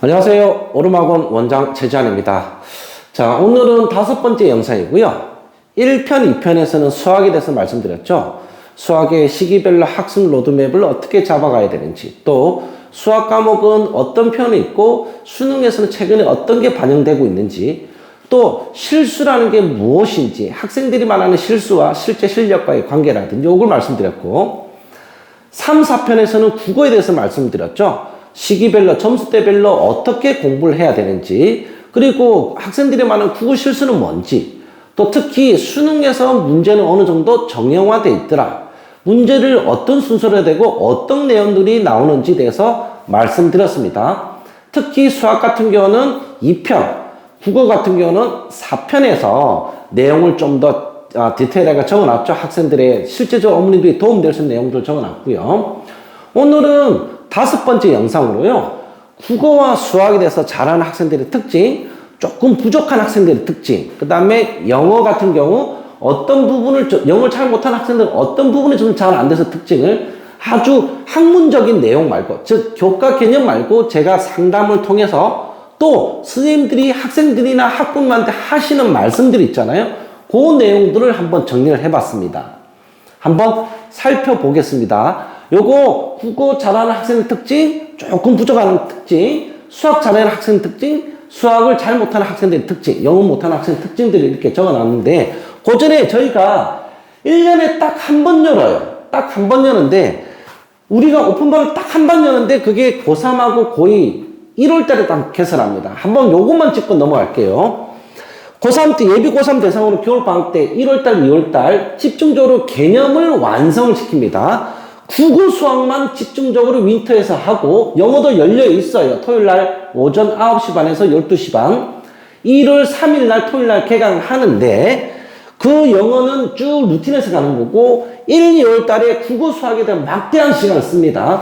안녕하세요. 오르막원 원장 최지환입니다. 자, 오늘은 5번째 영상이고요. 1편, 2편에서는 수학에 대해서 말씀드렸죠. 수학의 시기별로 학습 로드맵을 어떻게 잡아가야 되는지, 또 수학 과목은 어떤 편이 있고 수능에서는 최근에 어떤 게 반영되고 있는지, 또 실수라는 게 무엇인지, 학생들이 말하는 실수와 실제 실력과의 관계라든지 이걸 말씀드렸고, 3, 4편에서는 국어에 대해서 말씀드렸죠. 시기별로, 점수대별로 어떻게 공부를 해야 되는지, 그리고 학생들이 말하는 국어 실수는 뭔지, 또 특히 수능에서 문제는 어느 정도 정형화되어 있더라. 문제를 어떤 순서로 해야 되고 어떤 내용들이 나오는지에 대해서 말씀드렸습니다. 특히 수학 같은 경우는 2편, 국어 같은 경우는 4편에서 내용을 좀 더 디테일하게 적어놨죠. 학생들의 실제적으로 어머니들이 도움될 수 있는 내용들을 적어놨고요. 오늘은 5번째 영상으로요. 국어와 수학에 대해서 잘하는 학생들의 특징, 조금 부족한 학생들의 특징, 그 다음에 영어 같은 경우 어떤 부분을, 영어를 잘 못하는 학생들은 어떤 부분이 좀 잘 안 돼서 특징을 아주 학문적인 내용 말고, 즉 교과 개념 말고 제가 상담을 통해서 또 선생님들이 학생들이나 학부모한테 하시는 말씀들이 있잖아요. 그 내용들을 한번 정리를 해봤습니다. 한번 살펴보겠습니다. 요거 국어 잘하는 학생의 특징, 조금 부족한 특징, 수학 잘하는 학생의 특징, 수학을 잘 못하는 학생들의 특징, 영어 못하는 학생의 특징들을 이렇게 적어놨는데, 그 전에 저희가 1년에 딱 한 번 열어요. 딱 한 번 여는데, 우리가 오픈반을 딱 한 번 여는데, 그게 고3하고 고2 1월 달에 딱 개설합니다. 한번 요것만 짚고 넘어갈게요. 고3 때, 예비 고3 대상으로 겨울방학 때 1월 달, 2월 달 집중적으로 개념을 완성을 시킵니다. 국어 수학만 집중적으로 윈터에서 하고, 영어도 열려 있어요. 토요일 날 오전 9시 반에서 12시 반. 1월 3일 날 토요일 날 개강하는데, 그 영어는 쭉 루틴에서 가는 거고, 1, 2월 달에 국어 수학에 대한 막대한 시간을 씁니다.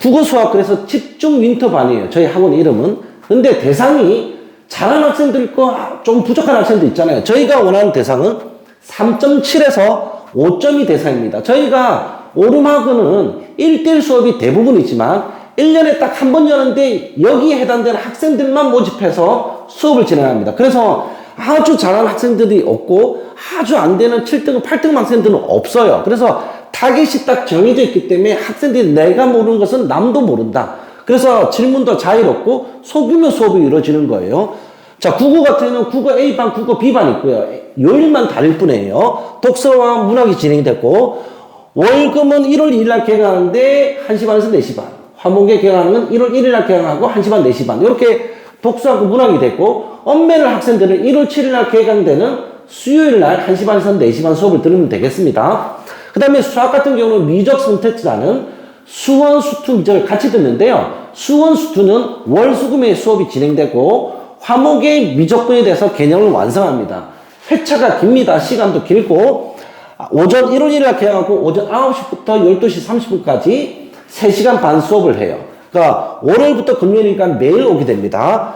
국어 수학 그래서 집중 윈터반이에요. 저희 학원 이름은. 근데 대상이 잘하는 학생들 있고 좀 부족한 학생들 있잖아요. 저희가 원하는 대상은 3.7에서 5점이 대상입니다. 저희가 오름학원은 1대1 수업이 대부분이지만 1년에 딱 한 번 여는데 여기에 해당되는 학생들만 모집해서 수업을 진행합니다. 그래서 아주 잘하는 학생들이 없고 아주 안 되는 7등급, 8등급 학생들은 없어요. 그래서 타겟이 딱 정해져 있기 때문에 학생들이 내가 모르는 것은 남도 모른다. 그래서 질문도 자유롭고 소규모 수업이 이루어지는 거예요. 자, 국어 같은 경우는 국어 A반, 국어 B반 있고요. 요일만 다를 뿐이에요. 독서와 문학이 진행이 됐고, 월금은 1월 2일 날 개강하는데 1시 반에서 4시 반. 화목에 개강하는 건 1월 1일 날 개강하고 1시 반, 4시 반. 이렇게 독서하고 문학이 됐고, 엄매를 학생들은 1월 7일 날 개강되는 수요일 날 1시 반에서 4시 반 수업을 들으면 되겠습니다. 그 다음에 수학 같은 경우는 미적 선택지라는 수원, 수투, 미적을 같이 듣는데요. 수원, 수투는 월, 수금의 수업이 진행되고, 화목의 미적분에 대해서 개념을 완성합니다. 회차가 깁니다. 시간도 길고, 오전 1월 1일 날 개강하고 오전 9시부터 12시 30분까지 3시간 반 수업을 해요. 그러니까 월요일부터 금요일이니까 매일 오게 됩니다.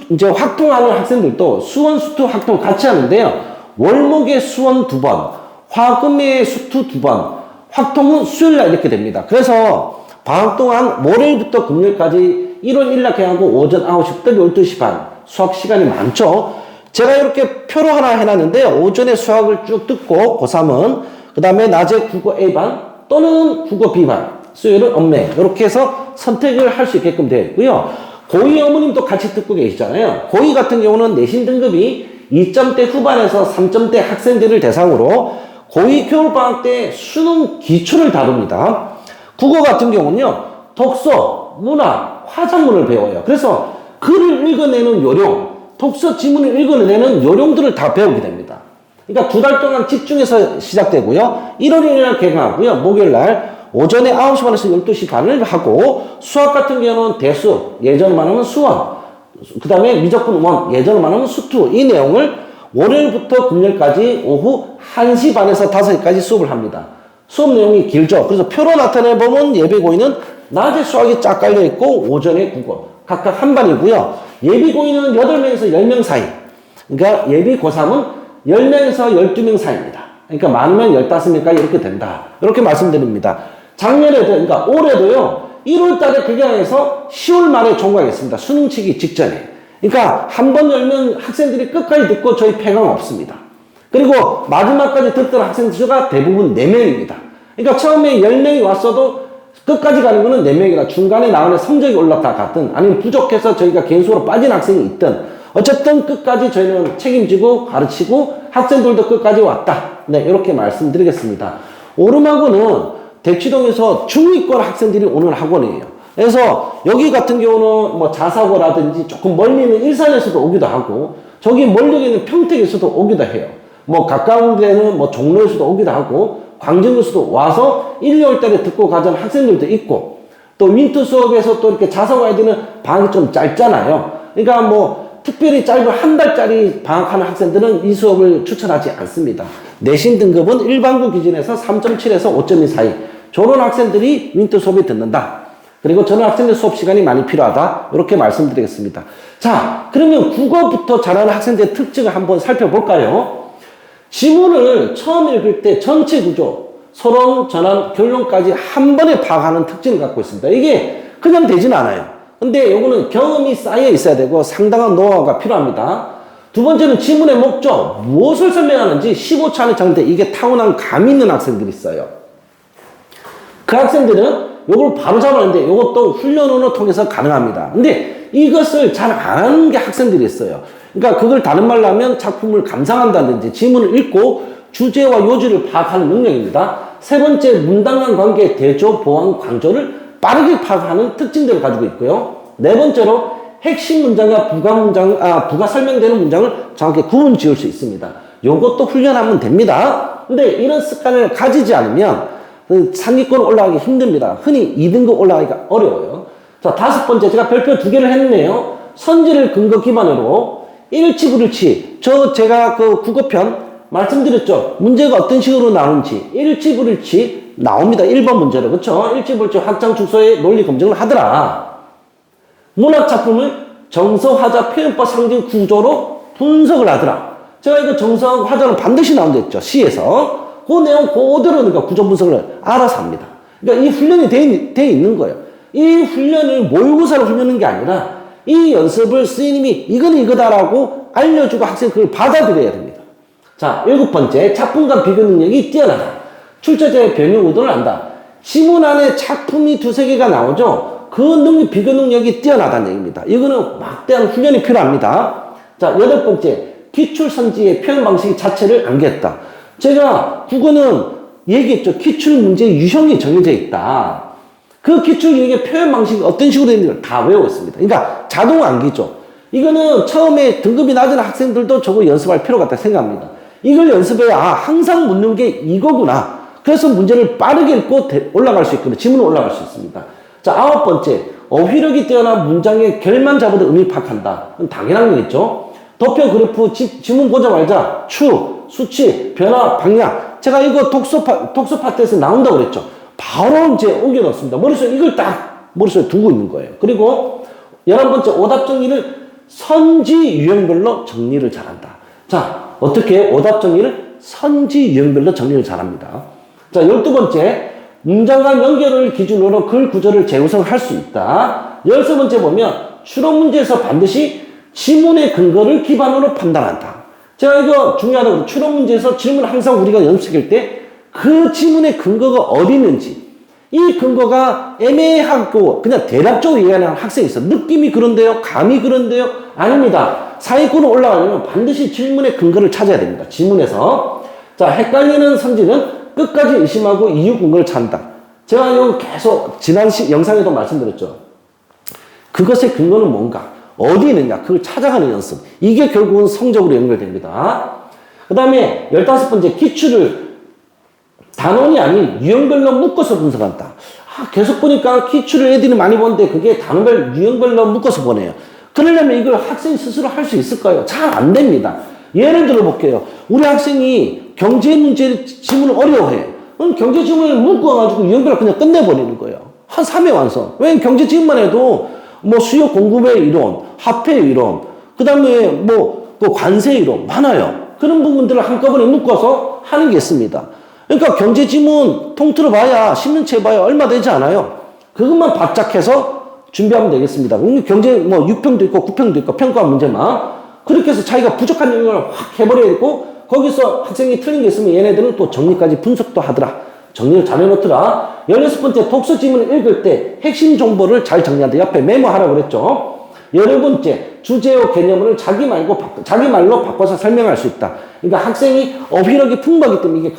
이제 확통하는 학생들도 수원, 수투 확통 같이 하는데요. 월목에 수원 2번, 화금에 수투 2번, 확통은 수요일 날 이렇게 됩니다. 그래서 방학 동안 월요일부터 금요일까지 1월 1일 날 개강하고 오전 9시부터 12시 반 수학 시간이 많죠. 제가 이렇게 표로 하나 해놨는데요. 오전에 수학을 쭉 듣고 고3은, 그 다음에 낮에 국어 A반 또는 국어 B반, 수요일은 엄매, 이렇게 해서 선택을 할 수 있게끔 되어 있고요. 고2 어머님도 같이 듣고 계시잖아요. 고2 같은 경우는 내신 등급이 2점대 후반에서 3점대 학생들을 대상으로 고2 겨울방학 때 수능 기초를 다룹니다. 국어 같은 경우는요, 독서, 문학, 화작문을 배워요. 그래서 글을 읽어내는 요령, 독서 지문을 읽어내는 요령들을 다 배우게 됩니다. 그러니까 2달 동안 집중해서 시작되고요. 1월 1일 날 개강하고요. 목요일 날 오전에 9시 반에서 12시 반을 하고, 수학 같은 경우는 대수, 예전을 말하면 수원, 그 다음에 미적분 원, 예전을 말하면 수투, 이 내용을 월요일부터 금요일까지 오후 1시 반에서 5시까지 수업을 합니다. 수업 내용이 길죠. 그래서 표로 나타내보면 예비고인은 낮에 수학이 쫙 깔려있고 오전에 국어 각각 한 반이고요. 예비고인은 8명에서 10명 사이, 그러니까 예비 고3은 10명에서 12명 사이입니다. 그러니까 많으면 15명까지 이렇게 된다. 이렇게 말씀드립니다. 작년에도, 그러니까 올해도요, 1월 달에 개강해서 10월 말에 종강했습니다. 수능 치기 직전에. 그러니까 한 번 열면 학생들이 끝까지 듣고 저희 폐강 없습니다. 그리고 마지막까지 듣던 학생 수가 대부분 4명입니다. 그러니까 처음에 10명이 왔어도 끝까지 가는 거는 4명이라 중간에 나오는 성적이 올랐다 아니면 부족해서 저희가 개인수로 빠진 학생이 있든 어쨌든 끝까지 저희는 책임지고 가르치고 학생들도 끝까지 왔다. 네, 이렇게 말씀드리겠습니다. 오름학원은 대치동에서 중위권 학생들이 오는 학원이에요. 그래서 여기 같은 경우는 뭐 자사고라든지 조금 멀리 있는 일산에서도 오기도 하고 저기 멀리 있는 평택에서도 오기도 해요. 뭐 가까운 데는 뭐 종로에서도 오기도 하고 광진에서도 와서 1, 2월 달에 듣고 가자는 학생들도 있고 또 윈터 수업에서 또 이렇게 자사고 아이들은 방학이 좀 짧잖아요. 그러니까 뭐 특별히 짧은 한 달짜리 방학하는 학생들은 이 수업을 추천하지 않습니다. 내신 등급은 일반고 기준에서 3.7에서 5.2 사이 저런 학생들이 윈터 수업에 듣는다. 그리고 저런 학생들 수업 시간이 많이 필요하다. 이렇게 말씀드리겠습니다. 자, 그러면 국어부터 잘하는 학생들의 특징을 한번 살펴볼까요? 지문을 처음 읽을 때 전체 구조, 서론, 전환, 결론까지 한 번에 파악하는 특징을 갖고 있습니다. 이게 그냥 되진 않아요. 근데 요거는 경험이 쌓여 있어야 되고 상당한 노하우가 필요합니다. 두 번째는 지문의 목적, 무엇을 설명하는지 15초 안에 정리돼 이게 타고난 감이 있는 학생들이 있어요. 그 학생들은 요걸 바로 잡았는데 요것도 훈련으로 통해서 가능합니다. 근데 이것을 잘 안 하는 게 학생들이 있어요. 그러니까 그걸 다른 말로 하면 작품을 감상한다든지 지문을 읽고 주제와 요지를 파악하는 능력입니다. 세 번째, 문단 간 관계, 대조, 보완, 강조를 빠르게 파악하는 특징들을 가지고 있고요. 네 번째로 핵심 문장과 부가 설명되는 문장을 정확히 구분 지을 수 있습니다. 요것도 훈련하면 됩니다. 근데 이런 습관을 가지지 않으면 상위권 올라가기 힘듭니다. 흔히 2등급 올라가기가 어려워요. 자, 다섯 번째, 제가 별표 2개를 했네요. 선지를 근거 기반으로 일치불일치. 제가 그 국어편 말씀드렸죠. 문제가 어떤 식으로 나오는지 일치불일치 나옵니다. 1번 문제로. 그렇죠? 일치불일치 확장 축소의 논리 검증을 하더라. 문학 작품을 정서, 화자, 표현법, 상징, 구조로 분석을 하더라. 제가 이거 정서하고 화자는 반드시 나온다 했죠. 시에서. 그 내용 그대로 그러니까 구조 분석을 알아서 합니다. 그러니까 이 훈련이 돼 있는 거예요. 이 훈련을 모의고사로 훈련하는 게 아니라 이 연습을 선생님이 이거는 이거다라고 알려주고 학생이 그걸 받아들여야 됩니다. 자, 7번째, 작품과 비교 능력이 뛰어나다. 출제자의 변형 의도를 안다. 지문 안에 작품이 2-3개가 나오죠. 그 비교 능력이 뛰어나다는 얘기입니다. 이거는 막대한 훈련이 필요합니다. 자, 8번째, 기출선지의 표현 방식 자체를 암기했다. 제가 국어는 얘기했죠. 기출 문제의 유형이 정해져 있다. 그 기출 유형의 표현 방식이 어떤 식으로 되는지를 다 외우고 있습니다. 그러니까 자동 암기죠. 이거는 처음에 등급이 낮은 학생들도 저거 연습할 필요가 있다 생각합니다. 이걸 연습해야 항상 묻는 게 이거구나. 그래서 문제를 빠르게 읽고 올라갈 수 있거든요. 지문으로 올라갈 수 있습니다. 자, 9번째, 어휘력이 뛰어난 문장의 결만 잡아도 의미 파악한다. 당연한 거겠죠. 도표 그래프 지문 보자마자 추, 수치, 변화, 방향. 제가 이거 독서 파트에서 나온다고 그랬죠. 바로 이제 옮겨 넣습니다. 머릿속에 이걸 딱 머릿속에 두고 있는 거예요. 그리고 11번째, 오답 정리를 선지 유형별로 정리를 잘한다. 자, 어떻게 오답 정리를 선지 유형별로 정리를 잘합니다. 자, 12번째, 문장 간 연결을 기준으로 글 구조를 재구성할 수 있다. 13번째 보면 추론 문제에서 반드시 지문의 근거를 기반으로 판단한다. 제가 이거 중요하다고 추론 문제에서 질문을 항상 우리가 연습시킬 때 그 지문의 근거가 어디 있는지 이 근거가 애매하고 그냥 대략적으로 얘기하는 학생이 있어. 느낌이 그런데요? 감이 그런데요? 아닙니다. 상위권으로 올라가려면 반드시 질문의 근거를 찾아야 됩니다. 지문에서. 자, 헷갈리는 선지는 끝까지 의심하고 이유 근거를 찾는다. 제가 이거 계속 지난 영상에도 말씀드렸죠. 그것의 근거는 뭔가? 어디 있느냐? 그걸 찾아가는 연습. 이게 결국은 성적으로 연결됩니다. 그 다음에 15번째, 기출을 단원이 아닌 유형별로 묶어서 분석한다. 계속 보니까 기출을 애들이 많이 보는데 그게 단원별, 유형별로 묶어서 보내요. 그러려면 이걸 학생이 스스로 할 수 있을까요? 잘 안 됩니다. 예를 들어 볼게요. 우리 학생이 경제 문제 지문을 어려워해. 그럼 경제 지문을 묶어가지고 유형별로 그냥 끝내버리는 거예요. 한 3회 완성. 왜냐면 경제 지문만 해도 뭐 수요 공급의 이론, 화폐 이론, 그 다음에 뭐 관세 이론 많아요. 그런 부분들을 한꺼번에 묶어서 하는 게 있습니다. 그러니까 경제 지문 통틀어 봐야 10년치 해봐야 얼마 되지 않아요. 그것만 바짝 해서 준비하면 되겠습니다. 경제, 뭐, 6평도 있고 9평도 있고 평가 문제만. 그렇게 해서 자기가 부족한 영역을 확 해버려야 되고, 거기서 학생이 틀린 게 있으면 얘네들은 또 정리까지 분석도 하더라. 정리를 잘 해놓더라. 16번째, 독서 지문을 읽을 때 핵심 정보를 잘 정리한다. 옆에 메모하라고 그랬죠. 18번째, 주제어 개념을 자기 말로 바꿔서 설명할 수 있다. 그러니까 학생이 어휘력이 풍부하기 때문에 이게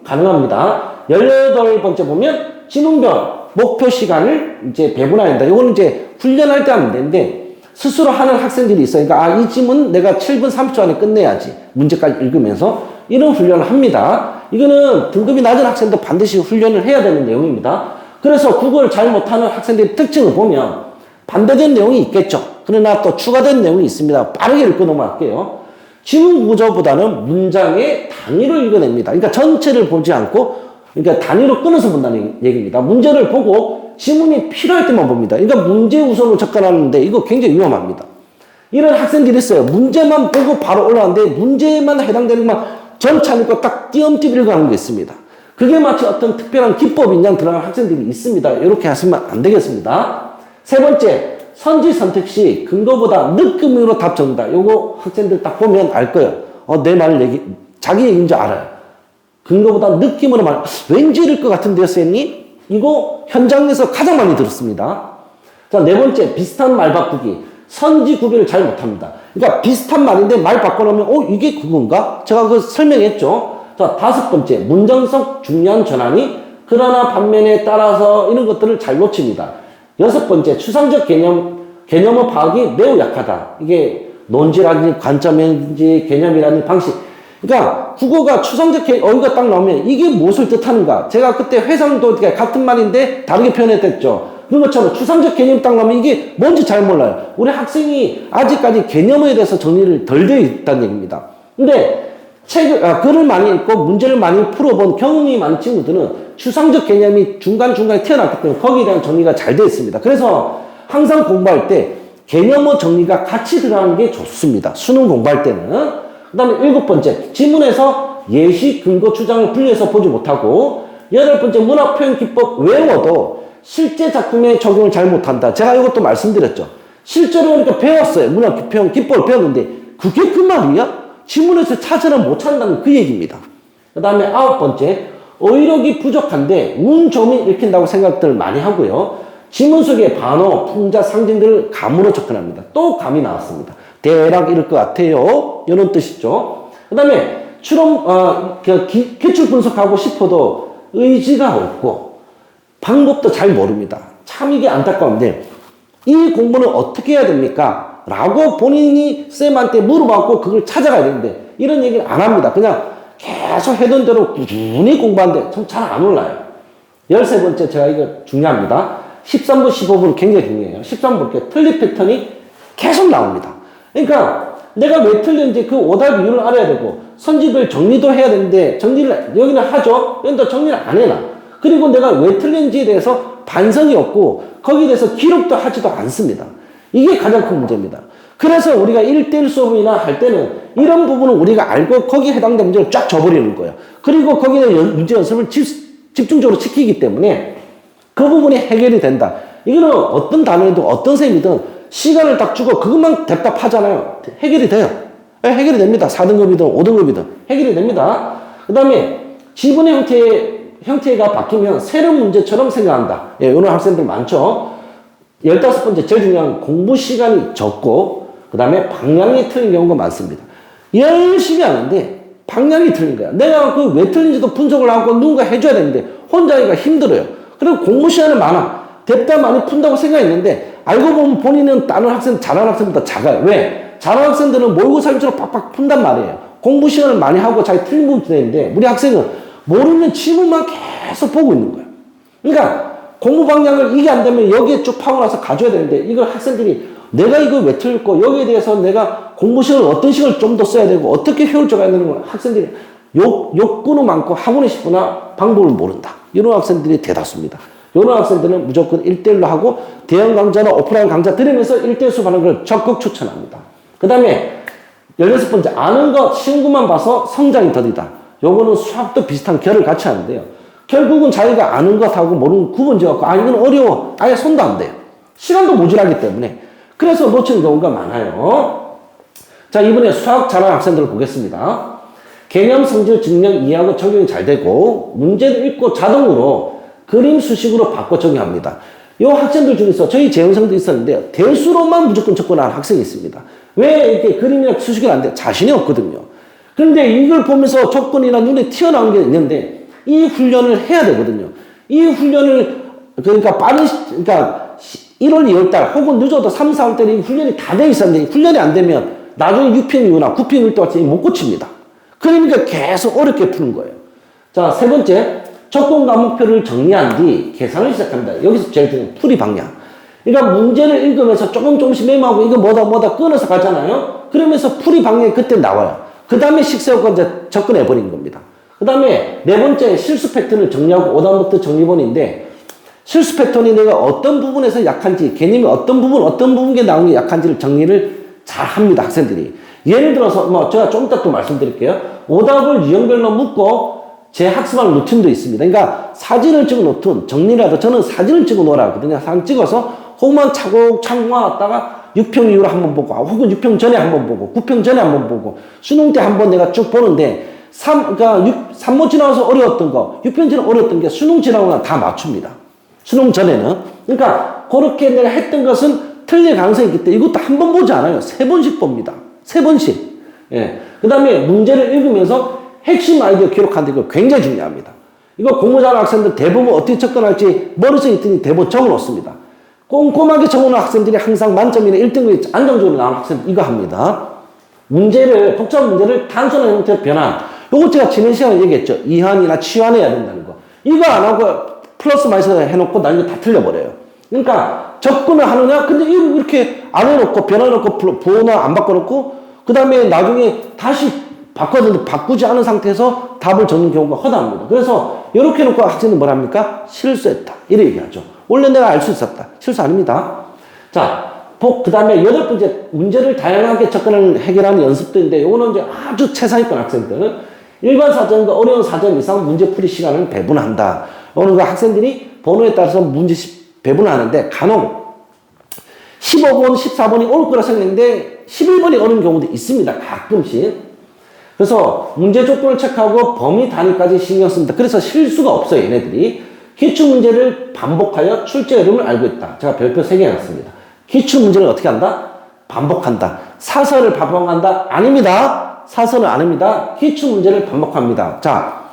가능합니다. 18번째 보면, 지문별, 목표 시간을 이제 배분해야 된다. 이거는 이제 훈련할 때 하면 되는데, 스스로 하는 학생들이 있어요. 그러니까, 이 지문 내가 7분 30초 안에 끝내야지. 문제까지 읽으면서. 이런 훈련을 합니다. 이거는 등급이 낮은 학생도 반드시 훈련을 해야 되는 내용입니다. 그래서 국어를 잘 못하는 학생들의 특징을 보면, 반대된 내용이 있겠죠. 그러나 또 추가된 내용이 있습니다. 빠르게 읽고 넘어갈게요. 지문 구조보다는 문장의 단위를 읽어냅니다. 그러니까 전체를 보지 않고, 그러니까 단위로 끊어서 본다는 얘기입니다. 문제를 보고 지문이 필요할 때만 봅니다. 그러니까 문제 우선으로 접근하는데 이거 굉장히 위험합니다. 이런 학생들이 있어요. 문제만 보고 바로 올라가는데 문제만 해당되는 것만 전체 안 읽고 딱 띄엄띄엄 읽어가는 게 있습니다. 그게 마치 어떤 특별한 기법인 양 들어가는 학생들이 있습니다. 이렇게 하시면 안 되겠습니다. 세 번째, 선지 선택 시 근거보다 느낌으로 답 적는다. 요거 학생들 딱 보면 알 거예요. 내 말 자기 얘기인 줄 알아요. 근거보다 느낌으로 왠지 이럴 것 같은데요, 쌤이? 이거 현장에서 가장 많이 들었습니다. 자, 네 번째, 비슷한 말 바꾸기. 선지 구별을 잘 못합니다. 그러니까 비슷한 말인데 말 바꿔놓으면, 이게 그건가? 제가 그거 설명했죠. 자, 다섯 번째, 문장 속 중요한 전환이 그러나 반면에 따라서 이런 것들을 잘 놓칩니다. 여섯 번째, 추상적 개념의 파악이 매우 약하다. 이게 논지라든지 관점인지 개념이라든지 방식. 그러니까 국어가 추상적 어휘가 딱 나오면 이게 무엇을 뜻하는가. 제가 그때 회상도 같은 말인데 다르게 표현했댔죠. 그런 것처럼 추상적 개념이 딱 나오면 이게 뭔지 잘 몰라요. 우리 학생이 아직까지 개념에 대해서 정리를 덜 되어 있다는 얘기입니다. 근데 글을 많이 읽고 문제를 많이 풀어본 경험이 많은 친구들은 추상적 개념이 중간중간에 튀어나왔기 때문에 거기에 대한 정리가 잘 되어 있습니다. 그래서 항상 공부할 때 개념의 정리가 같이 들어가는 게 좋습니다. 수능 공부할 때는. 그 다음에 일곱 번째, 지문에서 예시, 근거, 주장을 분리해서 보지 못하고, 여덟 번째, 문학 표현 기법 외워도 실제 작품에 적용을 잘 못한다. 제가 이것도 말씀드렸죠. 실제로 그러니까 배웠어요. 문학 표현 기법을 배웠는데 그게 그 말이야? 지문에서 찾으면 못 찾는다는 그 얘기입니다. 그 다음에 아홉 번째, 어휘력이 부족한데 운 좋으면 읽힌다고 생각들을 많이 하고요. 지문 속의 반어, 풍자, 상징들을 감으로 접근합니다. 또 감이 나왔습니다. 대략 이럴 것 같아요. 이런 뜻이죠. 그 다음에 기출 분석하고 싶어도 의지가 없고 방법도 잘 모릅니다. 참 이게 안타까운데 이 공부는 어떻게 해야 됩니까? 라고 본인이 쌤한테 물어봤고 그걸 찾아가야 되는데 이런 얘기를 안 합니다. 그냥 계속 해둔 대로 꾸준히 공부하는데 참 잘 안 올라요. 13번째 제가 이거 중요합니다. 13분, 15분 굉장히 중요해요. 13분 볼게요. 틀린 패턴이 계속 나옵니다. 그러니까 내가 왜 틀렸는지 그 오답 이유를 알아야 되고 선지별 정리도 해야 되는데 정리를 여기는 하죠. 여기는 정리를 안 해놔. 그리고 내가 왜 틀렸는지에 대해서 반성이 없고 거기에 대해서 기록도 하지도 않습니다. 이게 가장 큰 문제입니다. 그래서 우리가 1대1 수업이나 할 때는 이런 부분은 우리가 알고 거기에 해당되는 문제를 쫙 줘버리는 거예요. 그리고 거기에 문제 연습을 집중적으로 시키기 때문에 그 부분이 해결이 된다. 이거는 어떤 단어이든 어떤 셈이든 시간을 딱 주고 그것만 답답하잖아요. 해결이 돼요. 해결이 됩니다. 4등급이든 5등급이든 해결이 됩니다. 그 다음에 지문의 형태가 바뀌면 새로운 문제처럼 생각한다. 이런 학생들 많죠. 15번째 제일 중요한 공부 시간이 적고 그 다음에 방향이 틀린 경우가 많습니다. 열심히 하는데 방향이 틀린 거야. 내가 그 왜 틀린지도 분석을 하고 누군가 해줘야 되는데 혼자 하기가 힘들어요. 그리고 공부 시간이 많아. 답답 많이 푼다고 생각했는데 알고 보면 본인은 다른 학생, 잘하는 학생보다 작아요. 왜? 잘하는 학생들은 모의고사처럼 팍팍 푼단 말이에요. 공부 시간을 많이 하고 자기 틀린 부분이 되는데 우리 학생은 모르는 지문만 계속 보고 있는 거예요. 그러니까 공부 방향을 이게 안 되면 여기에 쭉 파고 나서 가져야 되는데 이걸 학생들이 내가 이걸 왜 틀렸고 여기에 대해서 내가 공부 시간을 어떤 시간을 좀 더 써야 되고 어떻게 효율적으로 해야 되는 걸 학생들이 욕구는 많고 하고는 싶으나 방법을 모른다. 이런 학생들이 대다수입니다. 이런 학생들은 무조건 1대1로 하고 대형 강좌나 오프라인 강좌 들으면서 1대1 수업하는 걸 적극 추천합니다. 그 다음에 16번째, 아는 것 쉬운 것만 봐서 성장이 더디다. 요거는 수학도 비슷한 결을 같이 하는데요. 결국은 자기가 아는 것하고 모르는 구분 지어갖고, 아, 이건 어려워. 아예 손도 안 돼요. 시간도 모자라기 때문에. 그래서 놓치는 경우가 많아요. 자, 이번에 수학 잘하는 학생들을 보겠습니다. 개념, 성질, 증명, 이해하고 적용이 잘 되고, 문제를 읽고 자동으로 그림 수식으로 바꿔 적용합니다. 이 학생들 중에서 저희 재현생도 있었는데, 대수로만 무조건 접근하는 학생이 있습니다. 왜 이렇게 그림이나 수식이 안 돼? 자신이 없거든요. 그런데 이걸 보면서 조건이나 눈에 튀어나오는 게 있는데, 이 훈련을 해야 되거든요. 이 훈련을, 그러니까 1월, 2월달 혹은 늦어도 3, 4월 때는 이 훈련이 다 돼 있었는데, 훈련이 안 되면 나중에 6평 이후나 9평 이후 때 왔을 때 못 고칩니다. 그러니까 계속 어렵게 푸는 거예요. 자, 세 번째, 조건 과목표를 정리한 뒤 계산을 시작합니다. 여기서 제일 중요한 풀이 방향. 그러니까 문제를 읽으면서 조금씩 메모하고 이거 뭐다 끊어서 가잖아요. 그러면서 풀이 방향이 그때 나와요. 그 다음에 식세우고 이제 접근해버린 겁니다. 그 다음에 네 번째, 실수 패턴을 정리하고 오답부터 정리본인데, 실수 패턴이 내가 어떤 부분에서 약한지, 개념이 어떤 부분에 나오는 게 약한지를 정리를 잘 합니다, 학생들이. 예를 들어서, 제가 좀 이따 또 말씀드릴게요. 오답을 유형별로 묻고, 제 학습하는 루틴도 있습니다. 그러니까 사진을 찍어 놓든 정리라도 저는 사진을 찍어 놓으라 하거든요. 사진 찍어서 호만 차곡차곡 모아놨다가 6평 이후로 한번 보고, 혹은 6평 전에 한번 보고, 9평 전에 한번 보고, 수능 때 한번 내가 쭉 보는데, 3모 지나와서 어려웠던 거, 6평 전에 어려웠던 게 수능 지나고 나면 다 맞춥니다. 수능 전에는. 그러니까 그렇게 내가 했던 것은 틀릴 가능성이 있기 때문에 이것도 한 번 보지 않아요. 3번씩 봅니다. 3번씩. 예. 그 다음에 문제를 읽으면서 핵심 아이디어 기록하는 게 굉장히 중요합니다. 이거 공부 잘하는 학생들 대부분 어떻게 접근할지 머릿속에 있더니 대부분 적어놓습니다. 꼼꼼하게 적어놓은 학생들이 항상 만점이나 1등급이 안정적으로 나오는 학생들 이거 합니다. 복잡 문제를 단순한 형태로 변환. 요거 제가 지난 시간에 얘기했죠. 이환이나 치환해야 된다는 거. 이거 안 하고 플러스 마이너스 해놓고 나중에 다 틀려버려요. 그러니까 접근을 하느냐? 근데 이렇게 안 해놓고 변화해놓고 부호나 안 바꿔놓고 그 다음에 나중에 다시 바꾸지 않은 상태에서 답을 적는 경우가 허다합니다. 그래서 이렇게 놓고 학생은 뭘 합니까? 실수했다. 이래 얘기하죠. 원래 내가 알 수 있었다. 실수 아닙니다. 자, 그 다음에 8번째 문제를 다양하게 접근하는 해결하는 연습도 있는데 이거는 이제 아주 최상위권 학생들 일반 사전과 어려운 사전 이상 문제풀이 시간을 배분한다. 오늘 그 학생들이 번호에 따라서 문제 배분을 하는데 간혹 15번, 14번이 어려울 거라 생각했는데 11번이 어려운 경우도 있습니다. 가끔씩. 그래서 문제 조건을 체크하고 범위 단위까지 신경 씁니다. 그래서 실수가 없어요. 얘네들이. 기출문제를 반복하여 출제 흐름을 알고 있다. 제가 별표 3개 해놨습니다. 기출문제를 어떻게 한다? 반복한다. 사설을 반복한다? 아닙니다. 사설은 아닙니다. 기출문제를 반복합니다. 자,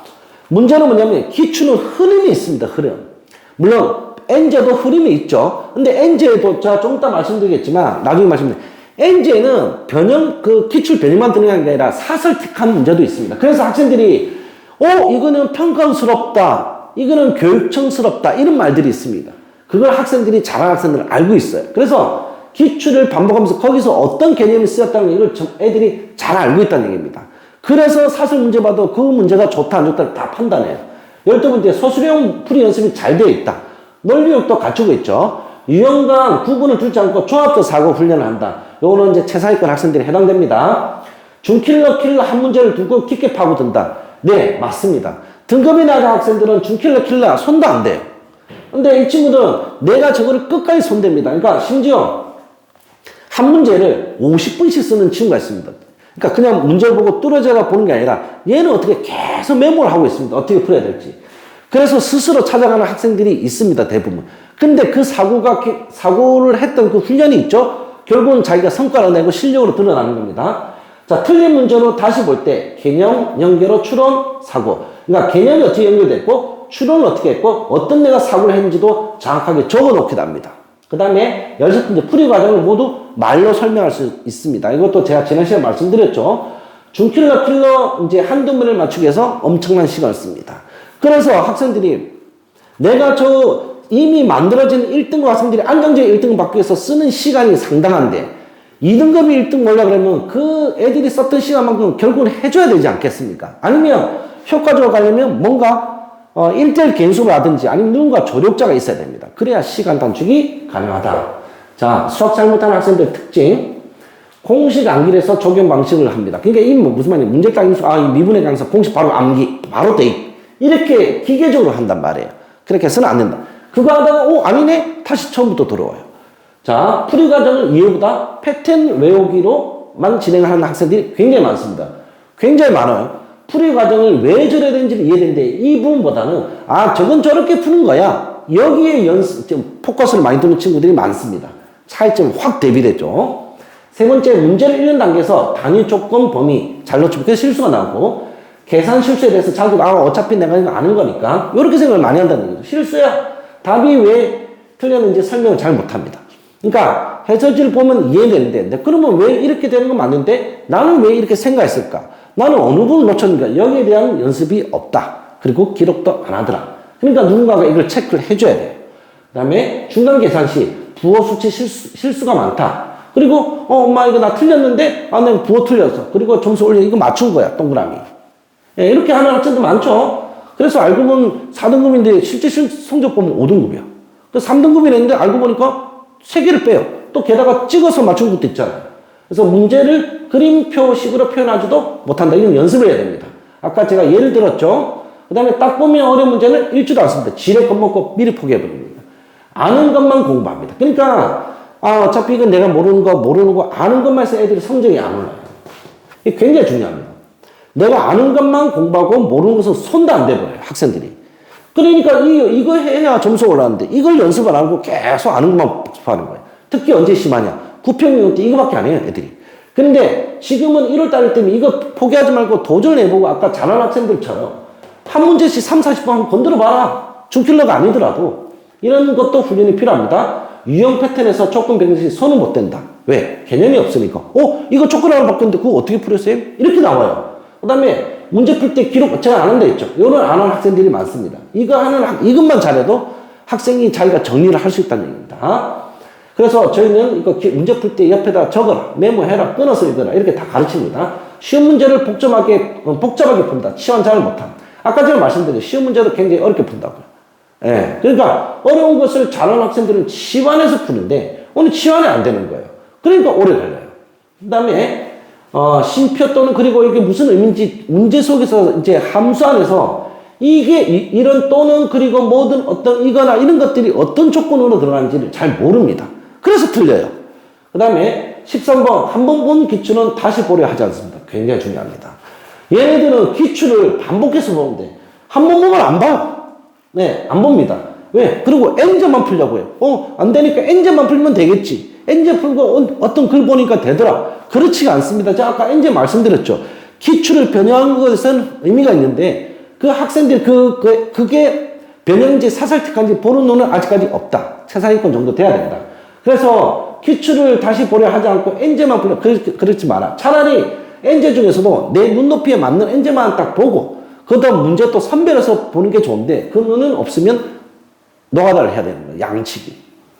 문제는 뭐냐면 기출은 흐름이 있습니다. 흐름. 물론 N제도 흐름이 있죠. 근데 N제도 제가 좀 이따 말씀드리겠지만 나중에 말씀드릴게요. N제는 기출 변형만 드는 게 아니라 사설틱한 문제도 있습니다. 그래서 학생들이, 이거는 평가스럽다. 이거는 교육청스럽다. 이런 말들이 있습니다. 그걸 학생들이 잘하는 학생들은 알고 있어요. 그래서 기출을 반복하면서 거기서 어떤 개념이 쓰였다는 걸 애들이 잘 알고 있다는 얘기입니다. 그래서 사설 문제 봐도 그 문제가 좋다, 안 좋다 다 판단해요. 12번째, 소수령 풀이 연습이 잘 되어 있다. 논리력도 갖추고 있죠. 유형간 구분을 두지 않고 종합적 사고 훈련을 한다. 요거는 이제 최상위권 학생들이 해당됩니다. 중킬러, 킬러 한 문제를 두고 깊게 파고든다. 네, 맞습니다. 등급이 낮은 학생들은 중킬러, 킬러 손도 안 돼요. 근데 이 친구들은 내가 저거를 끝까지 손댑니다. 그러니까 심지어 한 문제를 50분씩 쓰는 친구가 있습니다. 그러니까 그냥 문제를 보고 뚫어져가 보는 게 아니라 얘는 어떻게 계속 메모를 하고 있습니다. 어떻게 풀어야 될지. 그래서 스스로 찾아가는 학생들이 있습니다. 대부분. 근데 그 사고를 했던 그 훈련이 있죠? 결국은 자기가 성과를 내고 실력으로 드러나는 겁니다. 자, 틀린 문제로 다시 볼 때 개념, 연결어, 추론, 사고. 그러니까 개념이 어떻게 연결됐고 추론은 어떻게 했고 어떤 내가 사고를 했는지도 정확하게 적어놓기도 합니다. 그 다음에 16번째 풀이 과정을 모두 말로 설명할 수 있습니다. 이것도 제가 지난 시간에 말씀드렸죠. 중킬러, 킬러 이제 한두 문을 맞추기 위해서 엄청난 시간을 씁니다. 그래서 학생들이 내가 이미 만들어진 1등급 학생들이 안정적인 1등급 받기 위해서 쓰는 시간이 상당한데 2등급이 1등 몰라 그러면 그 애들이 썼던 시간만큼 결국은 해줘야 되지 않겠습니까? 아니면 효과적으로 가려면 뭔가 1대1 개인수업을 하든지 아니면 누군가 조력자가 있어야 됩니다. 그래야 시간 단축이 가능하다. 자, 수학 잘못하는 학생들 특징. 공식 암기해서 적용 방식을 합니다. 그러니까 이 무슨 말이냐. 문제 딱 인수, 이 미분의 강사 공식 바로 암기, 바로 대입. 이렇게 기계적으로 한단 말이에요. 그렇게 해서는 안 된다. 그거 하다가 아니네? 다시 처음부터 들어와요. 자, 풀이 과정을 이해보다 패턴 외우기로만 진행하는 학생들이 굉장히 많습니다. 굉장히 많아요. 풀이 과정을 왜 저래야 되는지를 이해되는데 이 부분보다는 저건 저렇게 푸는 거야. 여기에 좀 포커스를 많이 두는 친구들이 많습니다. 차이점이 확 대비됐죠. 세 번째, 문제를 읽는 단계에서 단위 조건 범위 잘 놓치면 그래서 실수가 나고 계산 실수에 대해서 자기도 어차피 내가 이거 아는 거니까 이렇게 생각을 많이 한다는 거죠. 실수야. 답이 왜 틀렸는지 설명을 잘 못합니다. 그러니까 해설지를 보면 이해되는데 그러면 왜 이렇게 되는 건 맞는데 나는 왜 이렇게 생각했을까? 나는 어느 부분을 놓쳤는가? 여기에 대한 연습이 없다. 그리고 기록도 안 하더라. 그러니까 누군가가 이걸 체크를 해줘야 돼요. 그 다음에 중간 계산 시 부호 수치 실수가 많다. 그리고 엄마 이거 나 틀렸는데 내가 부호 틀렸어. 그리고 점수 올려 이거 맞춘 거야. 동그라미. 예, 이렇게 하는 학생도 많죠. 그래서 알고 보면 4등급인데 실제 성적 보면 5등급이야. 그 3등급이 냈는데 알고 보니까 3개를 빼요. 또 게다가 찍어서 맞춘 것도 있잖아요. 그래서 문제를 그림표식으로 표현하지도 못한다. 이건 연습을 해야 됩니다. 아까 제가 예를 들었죠. 그 다음에 딱 보면 어려운 문제는 읽지도 않습니다. 지레 겁먹고 미리 포기해버립니다. 아는 것만 공부합니다. 그러니까 어차피 이건 내가 모르는 거 아는 것만 해서 애들이 성적이 안 올라요. 이게 굉장히 중요합니다. 내가 아는 것만 공부하고 모르는 것은 손도 안 대버려요. 학생들이. 그러니까 이거 해야 점수 올라가는데 이걸 연습 안 하고 계속 아는 것만 복습하는 거예요. 특히 언제 심하냐. 9평균 때 이거밖에 안 해요, 애들이. 근데 지금은 1월 달일 때문에 이거 포기하지 말고 도전해보고 아까 잘하는 학생들처럼 한 문제씩 3, 40번 한번 건드려 봐라. 중킬러가 아니더라도 이런 것도 훈련이 필요합니다. 유형 패턴에서 조건 변경시 손은 못 댄다. 왜? 개념이 없으니까. 이거 조건 하나 바꿨는데 그거 어떻게 풀었어요? 이렇게 나와요. 그 다음에 문제 풀 때 기록 제가 안 한다 했죠. 이런 안 하는 학생들이 많습니다. 이것만 잘해도 학생이 자기가 정리를 할 수 있다는 얘기입니다. 그래서 저희는 이거 문제 풀 때 옆에다 적어라, 메모해라, 끊어서 읽어라 이렇게 다 가르칩니다. 쉬운 문제를 복잡하게 푼다. 치환 잘 못함. 아까 제가 말씀드린 쉬운 문제도 굉장히 어렵게 푼다고요. 예. 그러니까 어려운 것을 잘하는 학생들은 치환해서 푸는데 오늘 치환이 안 되는 거예요. 그러니까 오래 걸려요. 그 다음에 심표 또는 그리고 이게 무슨 의미인지 문제 속에서 이제 함수 안에서 이게 이런 또는 그리고 모든 어떤 이거나 이런 것들이 어떤 조건으로 들어가는지를 잘 모릅니다. 그래서 틀려요. 그 다음에 13번 한 번 본 기출은 다시 보려 하지 않습니다. 굉장히 중요합니다. 얘네들은 기출을 반복해서 보는데 한 번 보면 안 봐요. 네, 안 봅니다. 왜? 그리고 N제만 풀려고 해요. 안 되니까 N제만 풀면 되겠지. N제 풀고 어떤 글 보니까 되더라. 그렇지가 않습니다. 제가 아까 N제 말씀드렸죠. 기출을 변형한 것은 의미가 있는데 그 학생들 그게 변형인지 사설틱한지 보는 눈은 아직까지 없다. 최상위권 정도 돼야 된다. 그래서 기출을 다시 보려 하지 않고 N제만 풀려. 그렇지 마라. 차라리 N제 중에서도 내 눈높이에 맞는 N제만 딱 보고 그다음 문제 또 선별해서 보는 게 좋은데 그 눈은 없으면 노가다를 해야 되는 거예요. 양치기.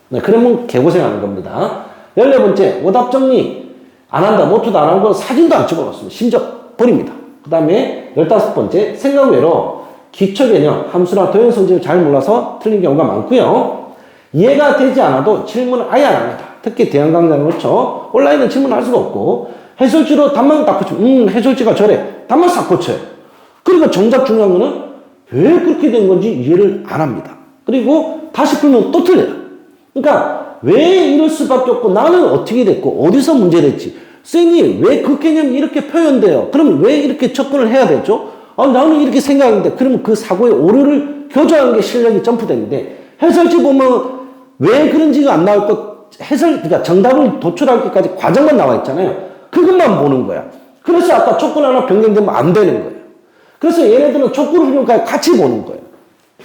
네, 그러면 개고생하는 겁니다. 14번째 오답 정리 안 한다. 노트도 안 한 거 사진도 안 찍어놨습니다. 심지어 버립니다. 그 다음에 15번째 생각 외로 기초 개념 함수나 도형 성질을 잘 몰라서 틀린 경우가 많고요. 이해가 되지 않아도 질문을 아예 안 합니다. 특히 대형 강좌는 그렇죠. 온라인은 질문을 할 수가 없고 해설지로 답만 딱 고치면 해설지가 저래. 답만 싹 고쳐요. 그러니까 정작 중요한 거는 왜 그렇게 된 건지 이해를 안 합니다. 그리고 다시 풀면 또 틀려요. 그러니까 왜 이럴 수밖에 없고 나는 어떻게 됐고 어디서 문제됐지. 선생님 왜 그 개념이 이렇게 표현돼요? 그럼 왜 이렇게 접근을 해야 되죠? 나는 이렇게 생각하는데 그러면 그 사고의 오류를 교정하는 게 실력이 점프되는데 해설지 보면 왜 그런지가 안 나올 것 그러니까 정답을 도출하기까지 과정만 나와 있잖아요. 그것만 보는 거야. 그래서 아까 조건 하나 변경되면 안 되는 거예요. 그래서 얘네들은 조건 훈련까지 같이 보는 거예요.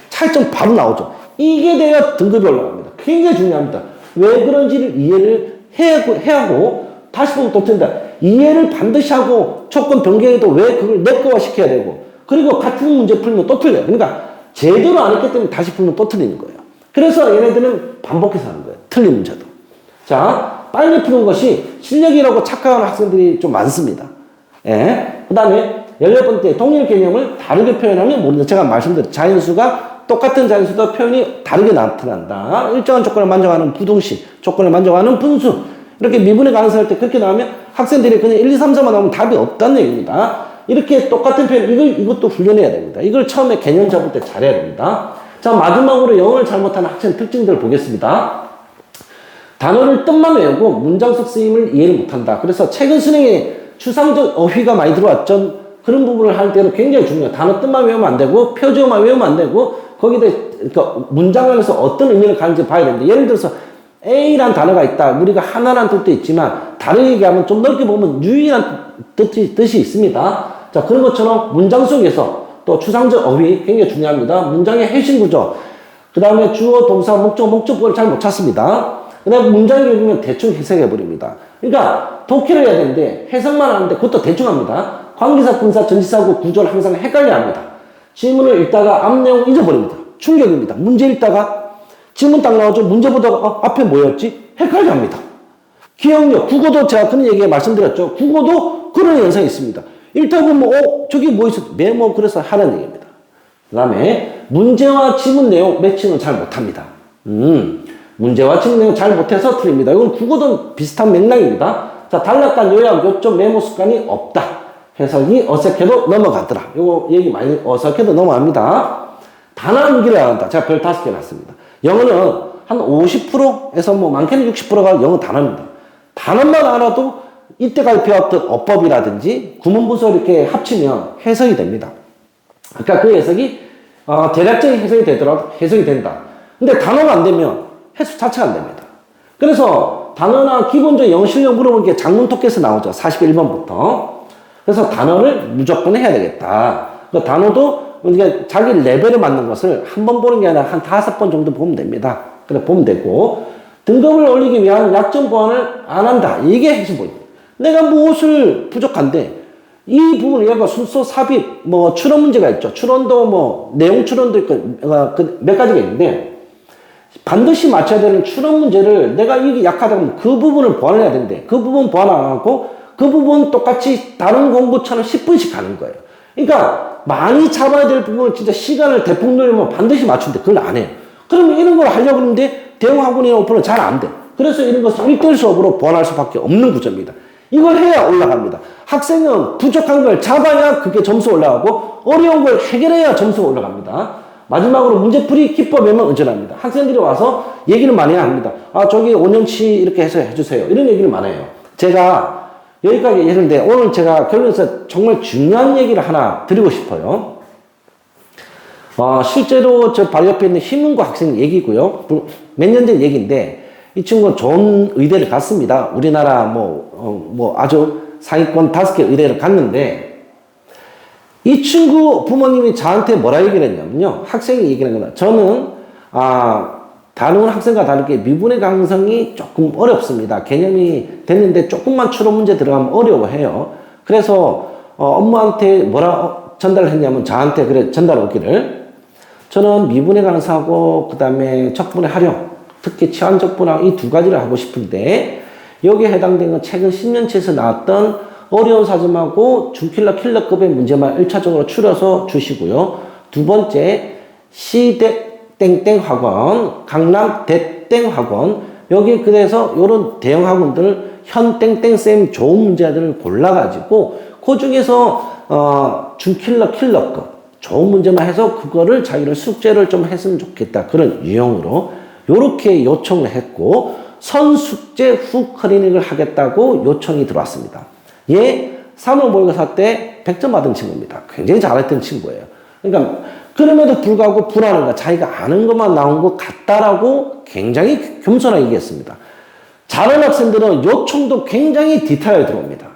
차이점 바로 나오죠. 이게 돼야 등급이 올라갑니다. 굉장히 중요합니다. 왜 그런지를 이해를 해야 하고 다시 보면 또 틀린다. 이해를 반드시 하고 조건 변경해도 왜 그걸 내꺼화 시켜야 되고 그리고 같은 문제 풀면 또 틀려요. 그러니까 제대로 안 했기 때문에 다시 풀면 또 틀리는 거예요. 그래서 얘네들은 반복해서 하는 거예요. 틀린 문제도. 자, 빨리 푸는 것이 실력이라고 착각하는 학생들이 좀 많습니다. 예. 그 다음에 18번째 동일 개념을 다르게 표현하면 모른다. 제가 말씀드린 자연수가 똑같은 자연수도 표현이 다르게 나타난다. 일정한 조건을 만족하는 부등식, 조건을 만족하는 분수. 이렇게 미분의 가능성할 때 그렇게 나오면 학생들이 그냥 1, 2, 3, 4만 나오면 답이 없다는 얘기입니다. 이렇게 똑같은 표현, 이것도 훈련해야 됩니다. 이걸 처음에 개념 잡을 때 잘해야 됩니다. 자, 마지막으로 영어를 잘못하는 학생 특징들을 보겠습니다. 단어를 뜻만 외우고 문장 속 쓰임을 이해를 못한다. 그래서 최근 수능에 추상적 어휘가 많이 들어왔죠. 그런 부분을 할 때는 굉장히 중요해요. 단어 뜻만 외우면 안 되고 표준어만 외우면 안 되고 거기다 그러니까 문장 안에서 어떤 의미를 가는지 봐야 되는데 예를 들어서 A란 단어가 있다. 우리가 하나란 뜻도 있지만 다르게 얘기하면 좀 넓게 보면 유일한 뜻이 있습니다. 자, 그런 것처럼 문장 속에서 또 추상적 어휘 굉장히 중요합니다. 문장의 핵심 구조, 그 다음에 주어, 동사, 목적어를 잘 못 찾습니다. 그 다음에 문장이 읽으면 대충 해석해버립니다. 그러니까 독해를 해야 되는데 해석만 하는데 그것도 대충 합니다. 관계사, 분사, 전치사구 구조를 항상 헷갈려 합니다. 질문을 읽다가 앞 내용 잊어버립니다. 충격입니다. 문제 읽다가 질문 딱 나오죠. 문제 보다가 앞에 뭐였지? 헷갈려 합니다. 기억력, 국어도 제가 그런 얘기 말씀드렸죠. 국어도 그런 현상이 있습니다. 읽다 보면 저기 뭐 있었지? 메모 그래서 하는 얘기입니다. 그 다음에 문제와 지문 내용 매칭을 잘 못합니다. 문제와 지문 내용 잘 못해서 틀립니다. 이건 국어도 비슷한 맥락입니다. 자, 단락간 요약, 요점, 메모 습관이 없다. 해석이 어색해도 넘어가더라. 요거 얘기 많이 어색해도 넘어갑니다. 단어 암기를 안 한다. 제가 별 5개 놨습니다. 영어는 한 50%에서 뭐 많게는 60%가 영어 단어입니다. 단어만 알아도 이때까지 배웠던 어법이라든지 구문부서 이렇게 합치면 해석이 됩니다. 그러니까 그 해석이 대략적인 해석이 되더라도 해석이 된다. 근데 단어가 안 되면 해석 자체가 안 됩니다. 그래서 단어나 기본적 영어 실력 물어보는 게 장문 토끼에서 나오죠. 41번부터. 그래서 단어를 무조건 해야 되겠다. 그 단어도 우리가 자기 레벨에 맞는 것을 한 번 보는 게 아니라 한 5번 정도 보면 됩니다. 그래 보면 되고 등급을 올리기 위한 약점 보완을 안 한다. 이게 핵심 포인트. 내가 무엇을 부족한데 이 부분을 얘가 순서 삽입 뭐 추론 문제가 있죠. 추론도 뭐 내용 추론도 있고 몇 가지가 있는데 반드시 맞춰야 되는 추론 문제를 내가 이게 약하다 그러면 그 부분을 보완을 해야 되는데 그 부분 보완 안 하고 그 부분 똑같이 다른 공부처럼 10분씩 가는 거예요. 그러니까 많이 잡아야 될 부분을 진짜 시간을 대폭 늘리면 반드시 맞춘대. 그걸 안 해요. 그러면 이런 걸 하려고 하는데 대형 학원이나 오픈은 잘 안 돼. 그래서 이런 것을 1대1 수업으로 보완할 수밖에 없는 구조입니다. 이걸 해야 올라갑니다. 학생은 부족한 걸 잡아야 그게 점수 올라가고 어려운 걸 해결해야 점수가 올라갑니다. 마지막으로 문제풀이 기법에만 의존합니다. 학생들이 와서 얘기를 많이 합니다. 저기 5년치 이렇게 해서 해주세요. 이런 얘기를 많이 해요. 제가 여기까지 했는데 오늘 제가 결론에서 정말 중요한 얘기를 하나 드리고 싶어요. 실제로 저 바로 옆에 있는 희문고 학생 얘기고요. 몇 년 전 얘기인데 이 친구는 좋은 의대를 갔습니다. 우리나라 뭐 아주 상위권 5개 의대를 갔는데 이 친구 부모님이 저한테 뭐라 얘기를 했냐면요. 학생이 얘기를 한 거다. 저는 다른 학생과 다르게 미분의 가능성이 조금 어렵습니다. 개념이 됐는데 조금만 추론 문제 들어가면 어려워해요. 그래서 엄마한테 뭐라 전달을 했냐면 저한테 그래 전달하기를 저는 미분의 가능성하고 그 다음에 적분의 활용 특히 치환적분하고 이 2가지를 하고 싶은데 여기에 해당되는 최근 10년치에서 나왔던 어려운 사점하고 중킬러 킬러급의 문제만 1차적으로 추려서 주시고요. 2번째 시대 땡땡 학원, 강남 대땡 학원, 여기 그래서 요런 대형 학원들 현 땡땡쌤 좋은 문제들을 골라가지고 그 중에서 중킬러 킬러급 좋은 문제만 해서 그거를 자기를 숙제를 좀 했으면 좋겠다. 그런 유형으로 요렇게 요청을 했고 선숙제 후 클리닉을 하겠다고 요청이 들어왔습니다. 얘 3월 모의고사 때 100점 받은 친구입니다. 굉장히 잘했던 친구예요. 그러니까 그럼에도 불구하고 불안한가 자기가 아는 것만 나온 것 같다라고 굉장히 겸손하게 얘기했습니다. 잘하는 학생들은 요청도 굉장히 디테일하게 들어옵니다.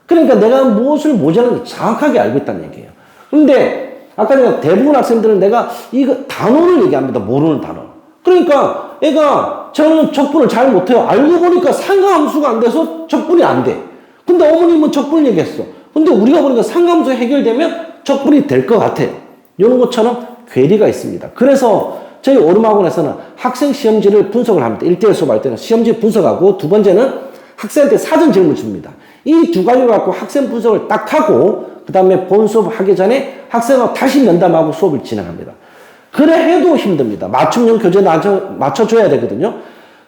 그러니까 내가 무엇을 모자라는지 정확하게 알고 있다는 얘기예요. 그런데 아까 내가 대부분 학생들은 내가 이거 단어를 얘기합니다. 모르는 단어. 그러니까 애가 저는 적분을 잘 못해요. 알고 보니까 상가함수가 안 돼서 적분이 안 돼. 근데 어머님은 적분을 얘기했어. 근데 우리가 보니까 상가함수 해결되면 적분이 될 것 같아요. 이런 것처럼 괴리가 있습니다. 그래서 저희 오름학원에서는 학생 시험지를 분석을 합니다. 1대1 수업할 때는 시험지 분석하고 2번째는 학생한테 사전 질문을 줍니다. 이 2가지를 갖고 학생 분석을 딱 하고 그 다음에 본 수업 하기 전에 학생하고 다시 면담하고 수업을 진행합니다. 그래 해도 힘듭니다. 맞춤형 교재 맞춰줘야 되거든요.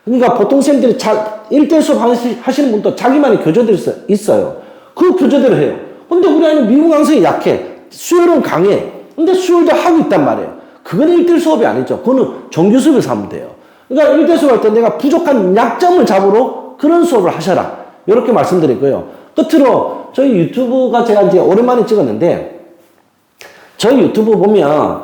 그러니까 보통 선생님들이 1대1 수업 하시는 분도 자기만의 교재들이 있어요. 그 교재대로 해요. 근데 우리 아이는 미분 강성이 약해. 수열은 강해. 근데 수열도 하고 있단 말이에요. 그건 1대1 수업이 아니죠. 그거는 정규 수업에서 하면 돼요. 그러니까 1대1 수업 할 때 내가 부족한 약점을 잡으러 그런 수업을 하셔라. 이렇게 말씀드리고요. 끝으로 저희 유튜브가 제가 이제 오랜만에 찍었는데, 저희 유튜브 보면,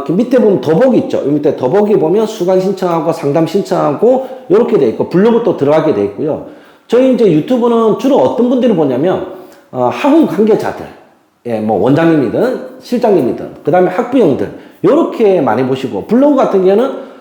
밑에 보면 더보기 있죠. 이 밑에 더보기 보면 수강 신청하고 상담 신청하고 이렇게 돼 있고, 블로그 또 들어가게 돼 있고요. 저희 이제 유튜브는 주로 어떤 분들이 보냐면, 학원 관계자들, 예, 뭐 원장님이든 실장님이든, 그 다음에 학부형들, 요렇게 많이 보시고, 블로그 같은 경우는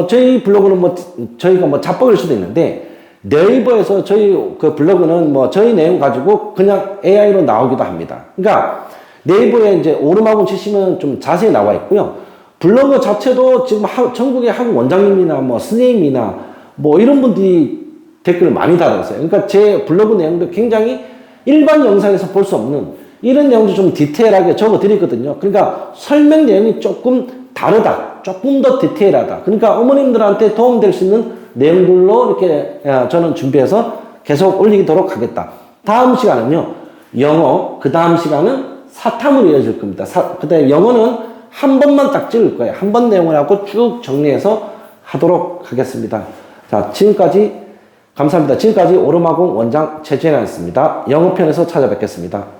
저희 블로그는 저희가 잡복일 수도 있는데, 네이버에서 저희 그 블로그는 저희 내용 가지고 그냥 AI로 나오기도 합니다. 그러니까 네이버에 이제 오르막원 치시면 좀 자세히 나와 있고요. 블로그 자체도 지금 전국의 학원 원장님이나 선생님이나 이런 분들이 댓글을 많이 달았어요. 그러니까 제 블로그 내용도 굉장히 일반 영상에서 볼 수 없는 이런 내용도 좀 디테일하게 적어 드리거든요. 그러니까 설명 내용이 조금 다르다. 조금 더 디테일하다. 그러니까 어머님들한테 도움될 수 있는 내용들로 이렇게 저는 준비해서 계속 올리도록 하겠다. 다음 시간은요, 영어, 그 다음 시간은 사탐으로 이어질 겁니다. 그 다음에 영어는 한 번만 딱 찍을 거예요. 한 번 내용을 하고 쭉 정리해서 하도록 하겠습니다. 자, 지금까지 감사합니다. 지금까지 오르막원 원장 최재현이었습니다. 영어편에서 찾아뵙겠습니다.